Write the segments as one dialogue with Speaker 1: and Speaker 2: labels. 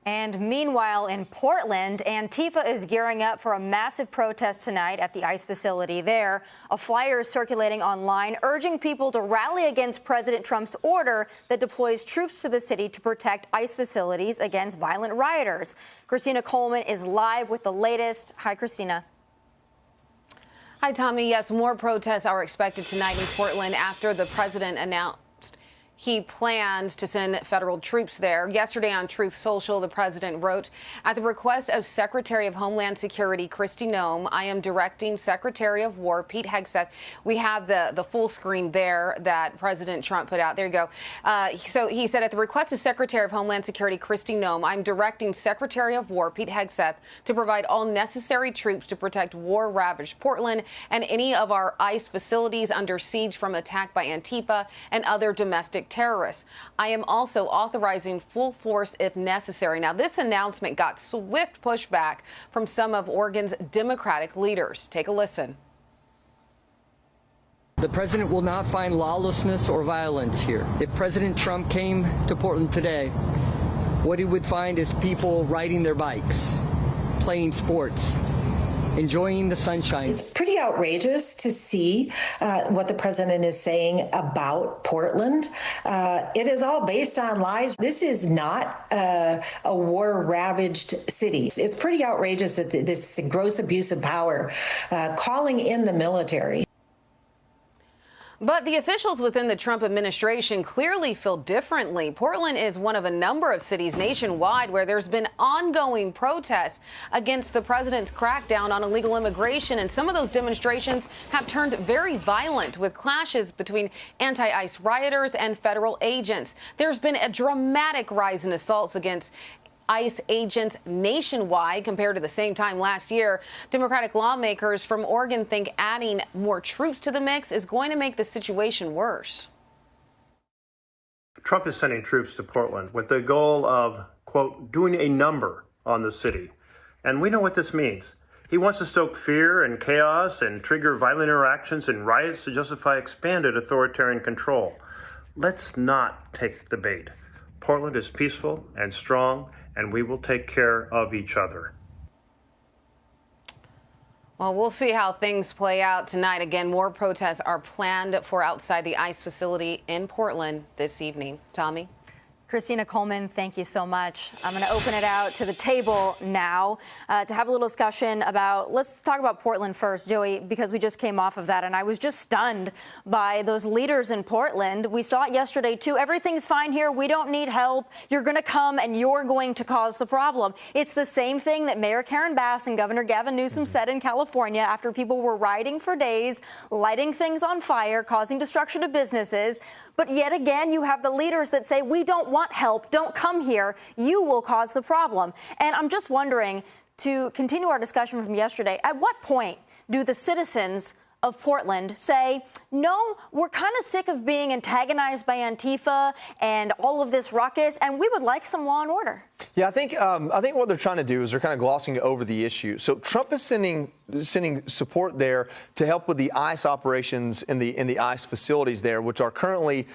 Speaker 1: And meanwhile, in Portland, Antifa is gearing up for a massive protest tonight at the ICE facility there. A flyer is circulating online urging people to rally against President Trump's order that deploys troops to the city to protect ICE facilities against violent rioters. Christina Coleman is live with the latest. Hi, Christina.
Speaker 2: Hi, Tommy. Yes, more protests are expected tonight in Portland after the president announced he plans to send federal troops there. Yesterday on Truth Social, the president wrote, at the request of Secretary of Homeland Security Kristi Noem, I am directing Secretary of War Pete Hegseth. We have the full screen there that President Trump put out. There you go. So he said, at the request of Secretary of Homeland Security Kristi Noem, I'm directing Secretary of War Pete Hegseth to provide all necessary troops to protect war-ravaged Portland and any of our ICE facilities under siege from attack by Antifa and other domestic terrorists. I am also authorizing full force if necessary. Now, this announcement got swift pushback from some of Oregon's Democratic leaders. Take a listen.
Speaker 3: The president will not find lawlessness or violence here. If President Trump came to Portland today, what he would find is people riding their bikes, playing sports, enjoying the sunshine.
Speaker 4: It's pretty outrageous to see what the president is saying about Portland. It is all based on lies. This is not a war-ravaged city. It's pretty outrageous that this gross abuse of power, calling in the military.
Speaker 2: But the officials within the Trump administration clearly feel differently. Portland is one of a number of cities nationwide where there's been ongoing protests against the president's crackdown on illegal immigration. And some of those demonstrations have turned very violent with clashes between anti-ICE rioters and federal agents. There's been a dramatic rise in assaults against ICE agents nationwide compared to the same time last year. Democratic lawmakers from Oregon think adding more troops to the mix is going to make the situation worse.
Speaker 5: Trump is sending troops to Portland with the goal of, quote, doing a number on the city. And we know what this means. He wants to stoke fear and chaos and trigger violent interactions and riots to justify expanded authoritarian control. Let's not take the bait. Portland is peaceful and strong, and we will take care of each other.
Speaker 2: Well, we'll see how things play out tonight. Again, more protests are planned for outside the ICE facility in Portland this evening. Tommy?
Speaker 1: Christina Coleman, thank you so much. I'm going to open it out to the table now to have a little discussion about, let's talk about Portland first, Joey, because we just came off of that, and I was just stunned by those leaders in Portland. We saw it yesterday, too. Everything's fine here. We don't need help. You're going to come, and you're going to cause the problem. It's the same thing that Mayor Karen Bass and Governor Gavin Newsom said in California after people were rioting for days, lighting things on fire, causing destruction to businesses. But yet again, you have the leaders that say, we don't want help. Don't come here. You will cause the problem. And I'm just wondering, to continue our discussion from yesterday, at what point do the citizens of Portland say, no, we're kind of sick of being antagonized by Antifa and all of this ruckus, and we would like some law and order?
Speaker 6: Yeah, I think what they're trying to do is they're kind of glossing over the issue. So Trump is sending support there to help with the ICE operations in the ICE facilities there, which are currently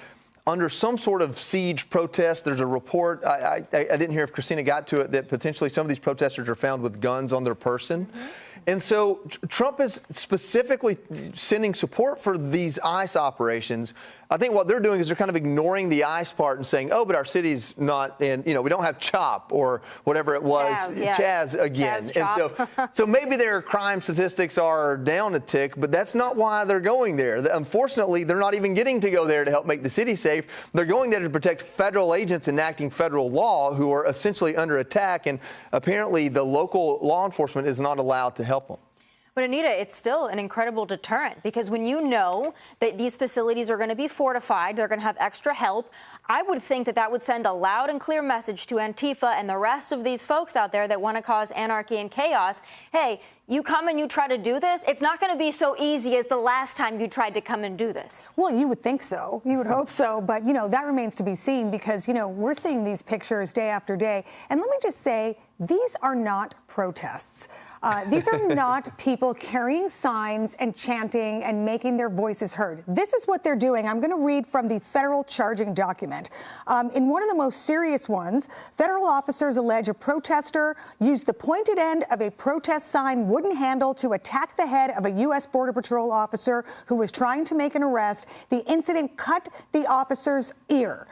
Speaker 6: under some sort of siege protest. There's a report, I didn't hear if Christina got to it, that potentially some of these protesters are found with guns on their person. Mm-hmm. And so Trump is specifically sending support for these ICE operations. I think what they're doing is they're kind of ignoring the ICE part and saying, oh, but our city's not in, we don't have CHOP or whatever it was, Chaz again. And so maybe their crime statistics are down a tick, but that's not why they're going there. Unfortunately, they're not even getting to go there to help make the city safe. They're going there to protect federal agents enacting federal law who are essentially under attack. And apparently the local law enforcement is not allowed to help them.
Speaker 1: But Anita, it's still an incredible deterrent, because when you know that these facilities are going to be fortified, they're going to have extra help, I would think that that would send a loud and clear message to Antifa and the rest of these folks out there that want to cause anarchy and chaos. Hey, you come and you try to do this, it's not going to be so easy as the last time you tried to come and do this.
Speaker 7: Well, you would think so. You would hope so. But, that remains to be seen, because, we're seeing these pictures day after day. And let me just say, these are not protests. These are not people carrying signs and chanting and making their voices heard. This is what they're doing. I'm going to read from the federal charging document. In one of the most serious ones, federal officers allege a protester used the pointed end of a protest sign wooden handle to attack the head of a U.S. Border Patrol officer who was trying to make an arrest. The incident cut the officer's ear.